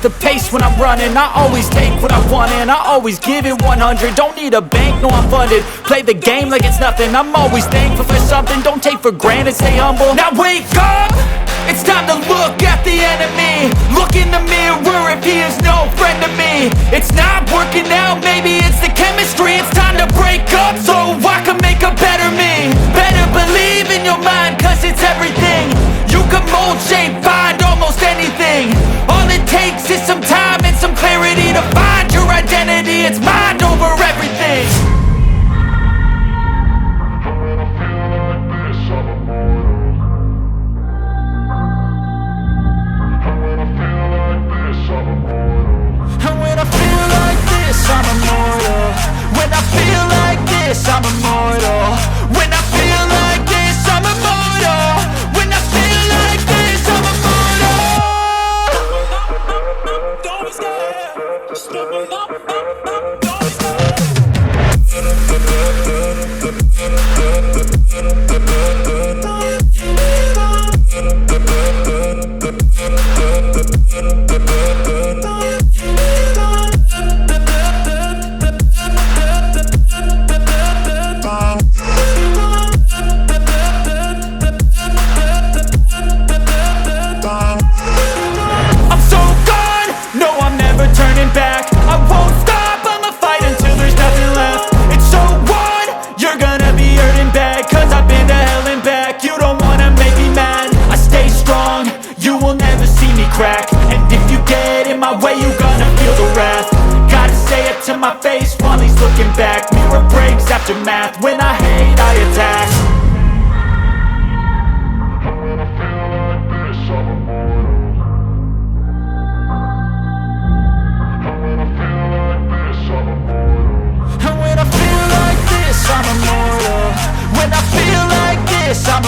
the pace when I'm running. I always take what I want and I always give it 100. Don't need a bank, no I'm funded. Play the game like it's nothing. I'm always thankful for something. Don't take for granted, stay humble. Now wake up! It's time to look at the enemy. Look in the mirror if he is no friend to me. It's not working out, maybe it's the chemistry. It's time to break up so I can make a better me. Better believe in your mind, cause it's everything. You can mold, shape, find almost anything. All it takes is some time and some clarity to find your identity. It's mind over everything. I'm immortal. When I feel like this, I'm immortal. When I feel like this, I'm immortal. When I feel like this, I'm immortal. Don't stop, just step up. To my face while he's looking back. Mirror breaks after math. When I hate, I attack. When I feel like this, I'm immortal. When I feel like this, I'm immortal. When I feel like this, I'm immortal. When I feel like this, I'm